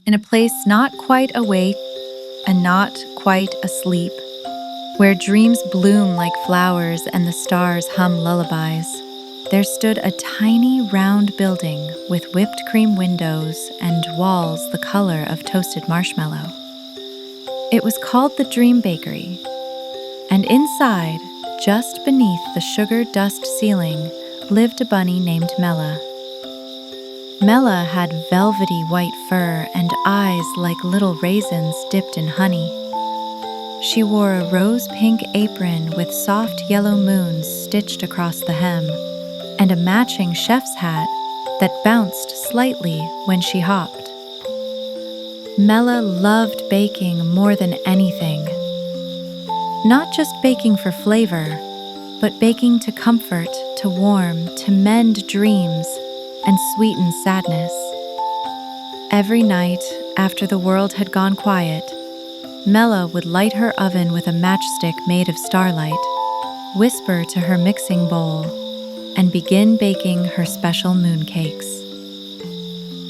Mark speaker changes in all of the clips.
Speaker 1: in a place not quite awake and not quite asleep, where dreams bloom like flowers and the stars hum lullabies, there stood a tiny round building with whipped cream windows and walls the color of toasted marshmallow. It was called the Dream Bakery, and inside, just beneath the sugar dust ceiling, lived a bunny named Mella. Mella had velvety white fur and eyes like little raisins dipped in honey. She wore a rose-pink apron with soft yellow moons stitched across the hem, and a matching chef's hat that bounced slightly when she hopped. Mella loved baking more than anything. Not just baking for flavor, but baking to comfort, to warm, to mend dreams, and sweeten sadness. Every night, after the world had gone quiet, Mella would light her oven with a matchstick made of starlight, whisper to her mixing bowl, and begin baking her special mooncakes.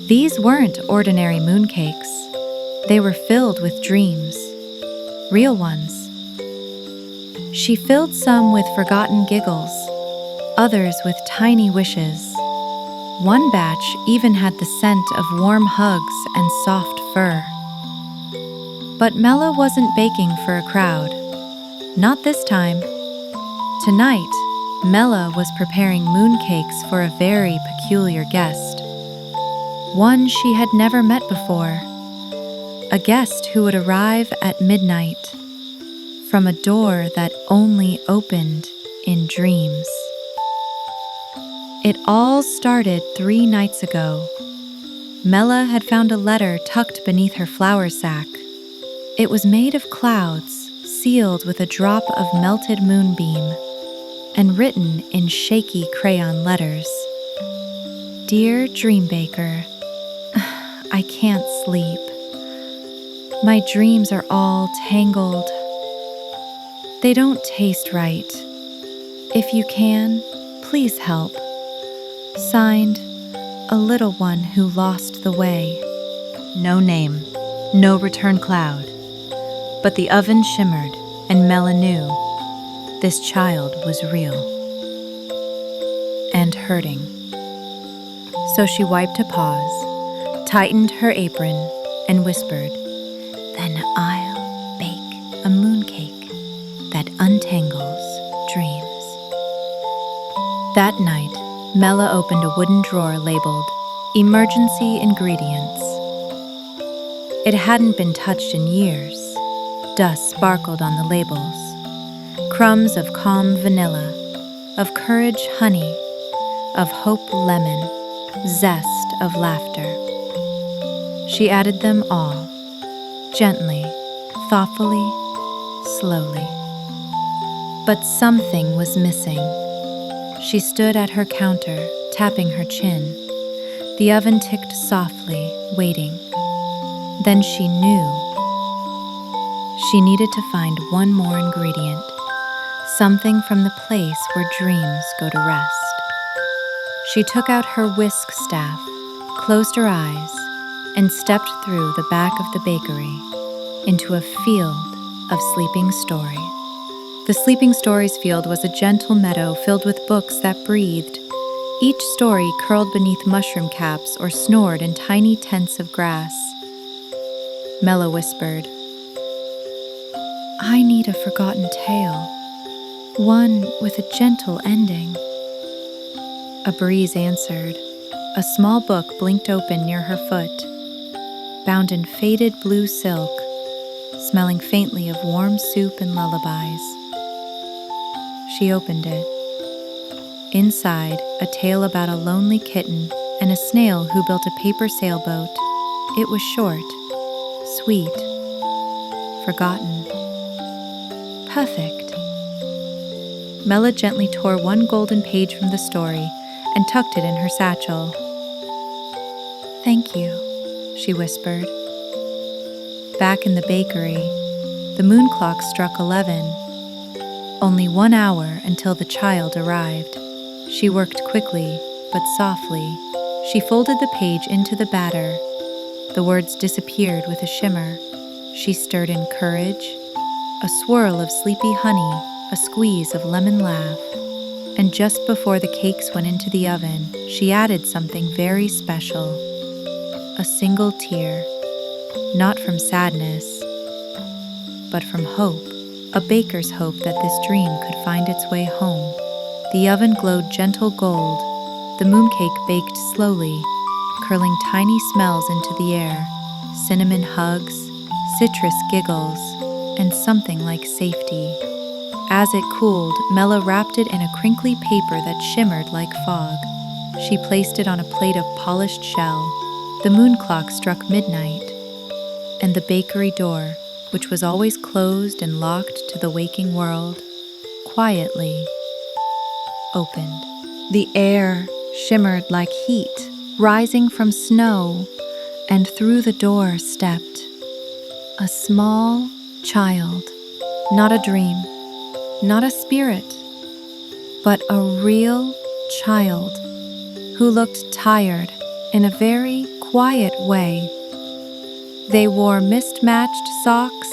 Speaker 1: These weren't ordinary mooncakes. They were filled with dreams, real ones. She filled some with forgotten giggles, others with tiny wishes. One batch even had the scent of warm hugs and soft fur. But Mella wasn't baking for a crowd. Not this time. Tonight, Mella was preparing mooncakes for a very peculiar guest. One she had never met before. A guest who would arrive at midnight from a door that only opened in dreams. It all started 3 nights ago. Mella had found a letter tucked beneath her flour sack. It was made of clouds, sealed with a drop of melted moonbeam, and written in shaky crayon letters. Dear Dream Baker, I can't sleep. My dreams are all tangled. They don't taste right. If you can, please help. Signed, a little one who lost the way. No name, no return cloud. But the oven shimmered, and Mella knew this child was real. And hurting. So she wiped a pause, tightened her apron, and whispered, Then I'll bake a mooncake that untangles dreams. That night, Mella opened a wooden drawer labeled Emergency Ingredients. It hadn't been touched in years. Dust sparkled on the labels. Crumbs of calm vanilla, of courage honey, of hope lemon, zest of laughter. She added them all, gently, thoughtfully, slowly. But something was missing. She stood at her counter, tapping her chin. The oven ticked softly, waiting. Then she knew. She needed to find one more ingredient, something from the place where dreams go to rest. She took out her whisk staff, closed her eyes, and stepped through the back of the bakery into a field of sleeping stories. The Sleeping Stories field was a gentle meadow filled with books that breathed. Each story curled beneath mushroom caps or snored in tiny tents of grass. Mella whispered, I need a forgotten tale, one with a gentle ending. A breeze answered. A small book blinked open near her foot, bound in faded blue silk, smelling faintly of warm soup and lullabies. She opened it. Inside, a tale about a lonely kitten and a snail who built a paper sailboat. It was short, sweet, forgotten. Perfect. Mella gently tore one golden page from the story and tucked it in her satchel. Thank you, she whispered. Back in the bakery, the moon clock struck 11. Only 1 hour until the child arrived. She worked quickly, but softly. She folded the page into the batter, The words disappeared with a shimmer. She stirred in courage, a swirl of sleepy honey, a squeeze of lemon laugh. And just before the cakes went into the oven, she added something very special. A single tear, not from sadness, but from hope. A baker's hope that this dream could find its way home. The oven glowed gentle gold. The mooncake baked slowly, curling tiny smells into the air. Cinnamon hugs, citrus giggles, and something like safety. As it cooled, Mella wrapped it in a crinkly paper that shimmered like fog. She placed it on a plate of polished shell. The moon clock struck midnight, and the bakery door, which was always closed and locked to the waking world, quietly opened. The air shimmered like heat, rising from snow, and through the door stepped a small child, not a dream, not a spirit, but a real child who looked tired in a very quiet way. They wore mismatched socks,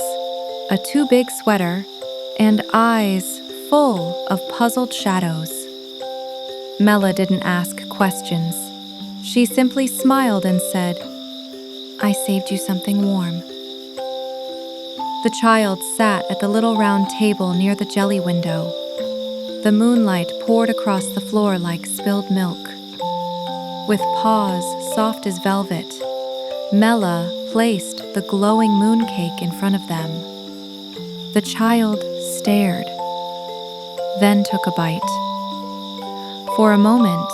Speaker 1: a too big sweater, and eyes full of puzzled shadows. Mella didn't ask questions. She simply smiled and said, "I saved you something warm." The child sat at the little round table near the jelly window. The moonlight poured across the floor like spilled milk. With paws soft as velvet, Mella placed the glowing mooncake in front of them. The child stared, then took a bite. For a moment,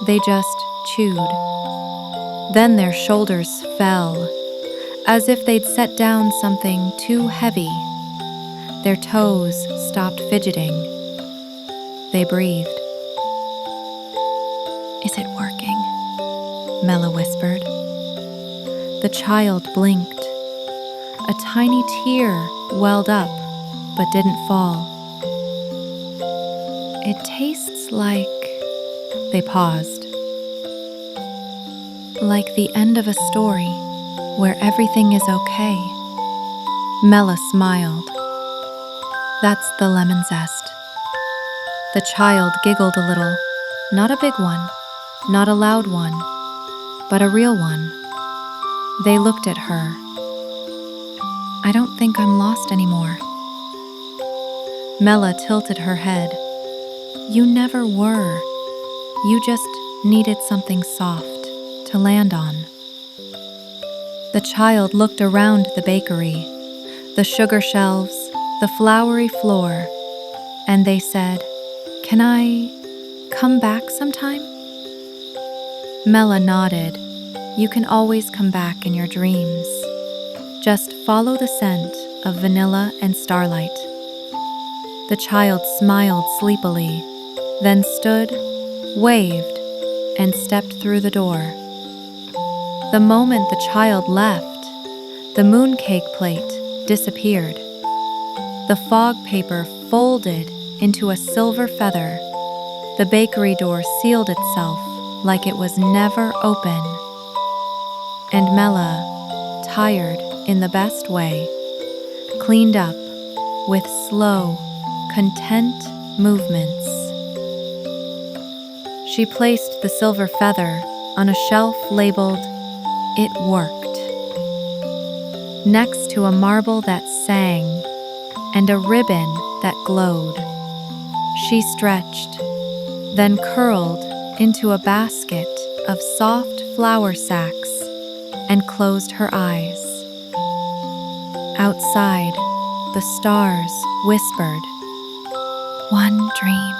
Speaker 1: they just chewed. Then their shoulders fell, as if they'd set down something too heavy. Their toes stopped fidgeting. They breathed. "Is it working?" Mella whispered. The child blinked. A tiny tear welled up, but didn't fall. "It tastes like..." They paused. "Like the end of a story where everything is okay." Mella smiled. "That's the lemon zest." The child giggled a little, not a big one, not a loud one, but a real one. They looked at her. "I don't think I'm lost anymore." Mella tilted her head. "You never were. You just needed something soft to land on." The child looked around the bakery, the sugar shelves, the flowery floor, and they said, "Can I come back sometime?" Mella nodded. "You can always come back in your dreams. Just follow the scent of vanilla and starlight." The child smiled sleepily, then stood, waved, and stepped through the door. The moment the child left, the mooncake plate disappeared. The fog paper folded into a silver feather. The bakery door sealed itself like it was never open. And Mella, tired in the best way, cleaned up with slow, content movements. She placed the silver feather on a shelf labeled "It Worked," next to a marble that sang and a ribbon that glowed. She stretched, then curled into a basket of soft flour sacks and closed her eyes. Outside, the stars whispered, "One dream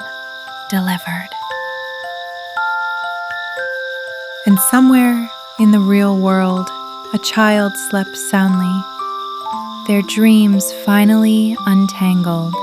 Speaker 1: delivered." And somewhere in the real world, a child slept soundly, their dreams finally untangled.